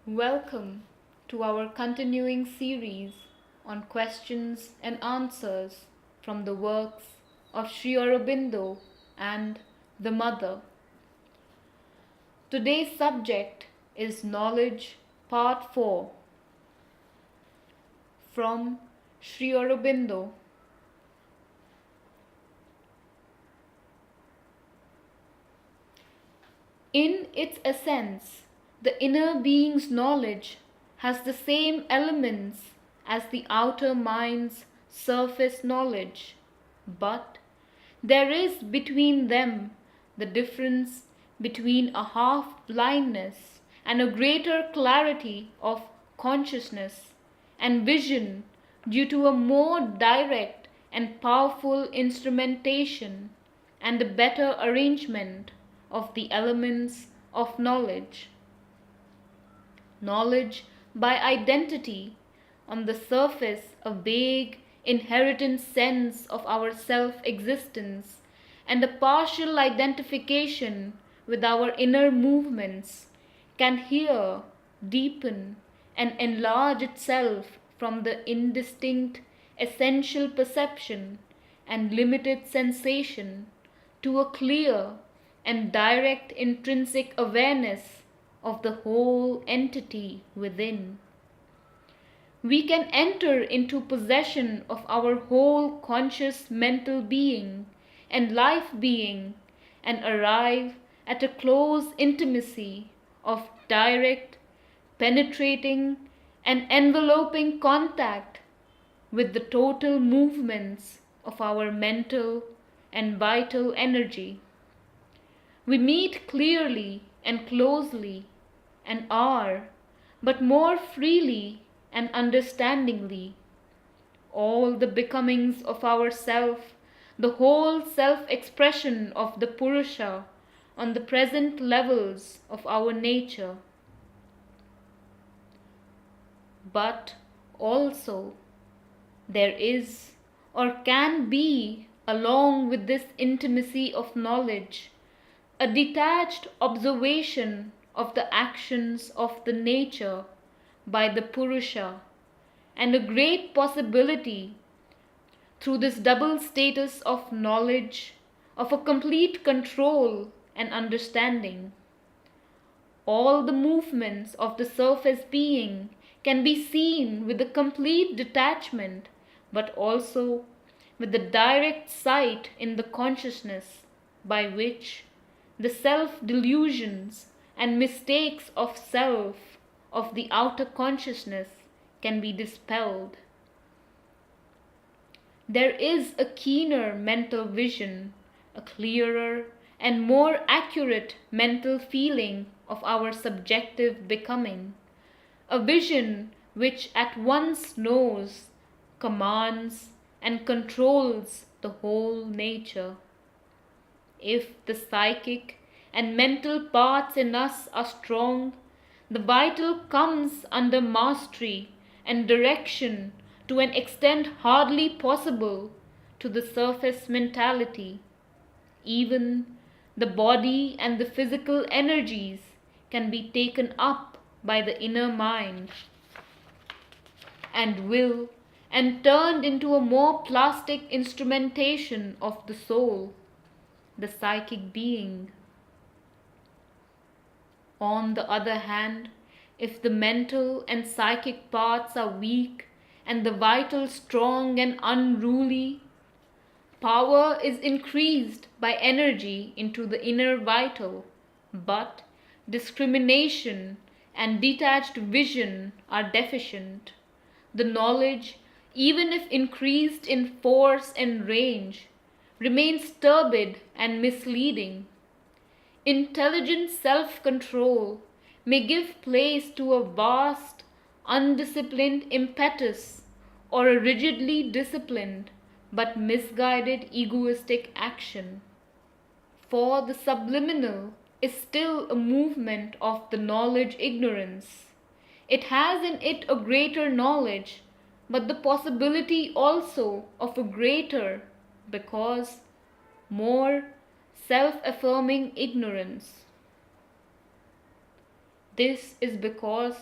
Welcome to our continuing series on questions and answers from the works of Sri Aurobindo and the Mother. Today's subject is Knowledge, Part 4 from Sri Aurobindo. In its essence, the inner being's knowledge has the same elements as the outer mind's surface knowledge, but there is between them the difference between a half-blindness and a greater clarity of consciousness and vision due to a more direct and powerful instrumentation and a better arrangement of the elements of knowledge. Knowledge by identity, on the surface a vague, inherent sense of our self-existence and a partial identification with our inner movements, can here deepen and enlarge itself from the indistinct, essential perception and limited sensation to a clear and direct intrinsic awareness of the whole entity within. We can enter into possession of our whole conscious mental being and life being and arrive at a close intimacy of direct, penetrating, and enveloping contact with the total movements of our mental and vital energy. We meet clearly and closely and are, but more freely and understandingly, all the becomings of our self, the whole self-expression of the Purusha on the present levels of our nature. But also there is or can be, along with this intimacy of knowledge, a detached observation of the actions of the nature by the Purusha, and a great possibility through this double status of knowledge of a complete control and understanding. All the movements of the surface being can be seen with a complete detachment, but also with the direct sight in the consciousness by which the self-delusions and mistakes of self of the outer consciousness can be dispelled. There is a keener mental vision, a clearer and more accurate mental feeling of our subjective becoming, a vision which at once knows, commands, and controls the whole nature. If the psychic and mental parts in us are strong, the vital comes under mastery and direction to an extent hardly possible to the surface mentality. Even the body and the physical energies can be taken up by the inner mind and will and turned into a more plastic instrumentation of the soul, the psychic being. On the other hand, if the mental and psychic parts are weak and the vital strong and unruly, power is increased by energy into the inner vital, but discrimination and detached vision are deficient. The knowledge, even if increased in force and range, remains turbid and misleading. Intelligent self-control may give place to a vast, undisciplined impetus or a rigidly disciplined but misguided egoistic action. For the subliminal is still a movement of the knowledge ignorance. It has in it a greater knowledge, but the possibility also of a greater, because more self-affirming ignorance. This is because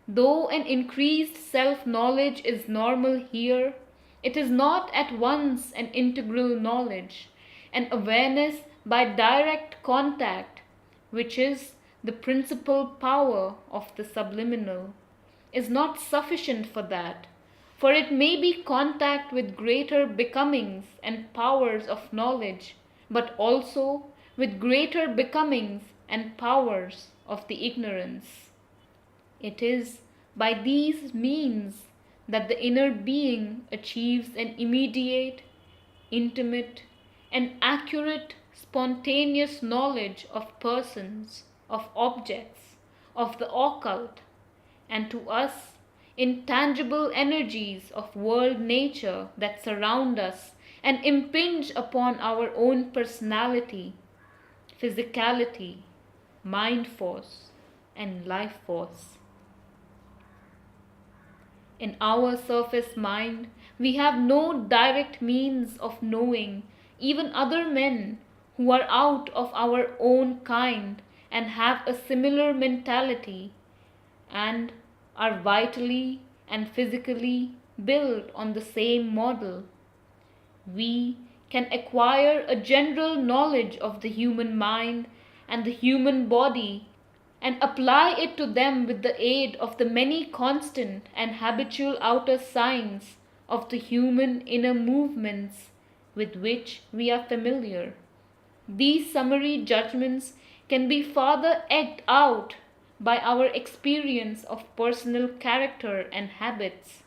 Though an increased self-knowledge is normal here, it is not at once an integral knowledge, an awareness by direct contact, which is the principal power of the subliminal, is not sufficient for that, for it may be contact with greater becomings and powers of knowledge, but also with greater becomings and powers of the ignorance. It is by these means that the inner being achieves an immediate, intimate, and accurate spontaneous knowledge of persons, of objects, of the occult, and to us intangible energies of world nature that surround us and impinge upon our own personality, physicality, mind force, and life force. In our surface mind, we have no direct means of knowing even other men who are out of our own kind and have a similar mentality and are vitally and physically built on the same model. We can acquire a general knowledge of the human mind and the human body and apply it to them with the aid of the many constant and habitual outer signs of the human inner movements with which we are familiar. These summary judgments can be further egged out by our experience of personal character and habits,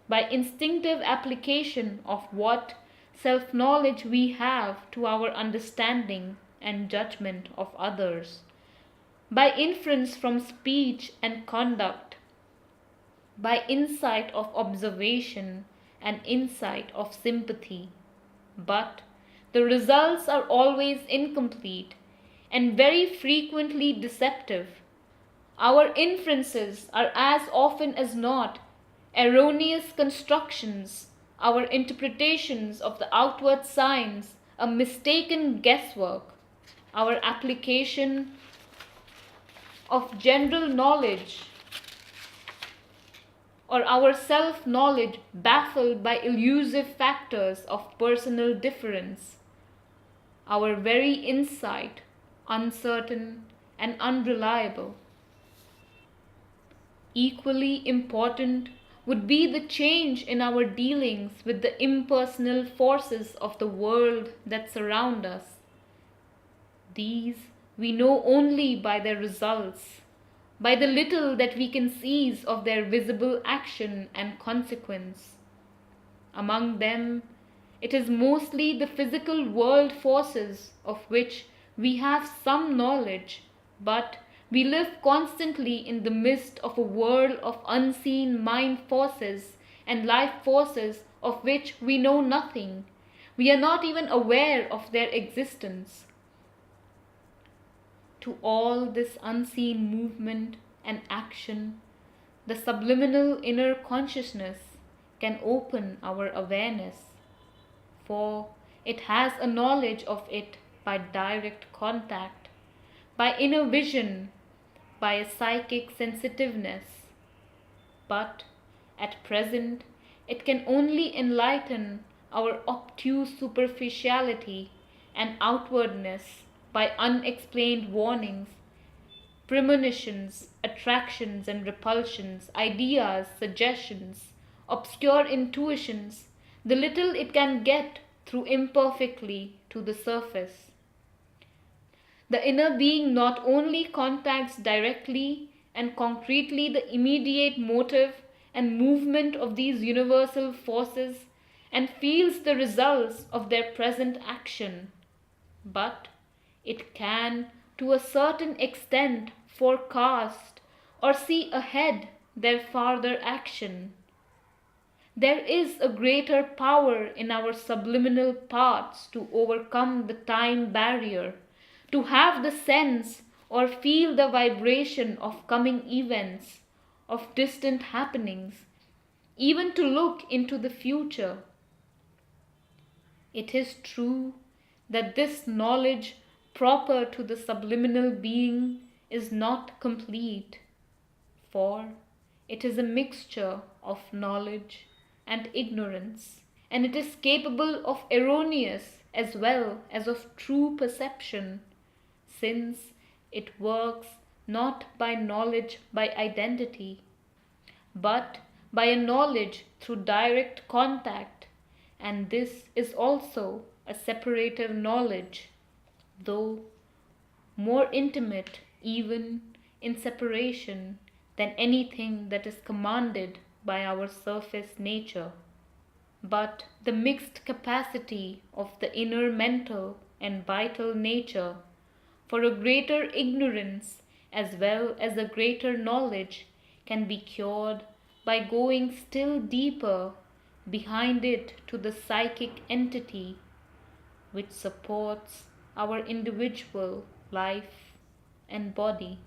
by instinctive application of what self-knowledge we have to our understanding and judgment of others, by inference from speech and conduct, by insight of observation and insight of sympathy. But the results are always incomplete and very frequently deceptive. Our inferences are as often as not erroneous constructions, our interpretations of the outward signs a mistaken guesswork, our application of general knowledge or our self-knowledge baffled by elusive factors of personal difference, our very insight uncertain and unreliable. Equally important would be the change in our dealings with the impersonal forces of the world that surround us. These we know only by their results, by the little that we can seize of their visible action and consequence. Among them, it is mostly the physical world forces of which we have some knowledge, but we live constantly in the midst of a world of unseen mind forces and life forces of which we know nothing. We are not even aware of their existence. To all this unseen movement and action, the subliminal inner consciousness can open our awareness, for it has a knowledge of it by direct contact, by inner vision, by a psychic sensitiveness. But at present, it can only enlighten our obtuse superficiality and outwardness by unexplained warnings, premonitions, attractions and repulsions, ideas, suggestions, obscure intuitions, the little it can get through imperfectly to the surface. The inner being not only contacts directly and concretely the immediate motive and movement of these universal forces and feels the results of their present action, but it can, to a certain extent, forecast or see ahead their farther action. There is a greater power in our subliminal parts to overcome the time barrier, to have the sense or feel the vibration of coming events, of distant happenings, even to look into the future. It is true that this knowledge proper to the subliminal being is not complete, for It is a mixture of knowledge and ignorance, and it is capable of erroneous as well as of true perception, since it works not by knowledge by identity, but by a knowledge through direct contact, and this is also a separative knowledge, though more intimate even in separation than anything that is commanded by our surface nature. But the mixed capacity of the inner mental and vital nature for a greater ignorance as well as a greater knowledge can be cured by going still deeper behind it to the psychic entity which supports our individual life and body.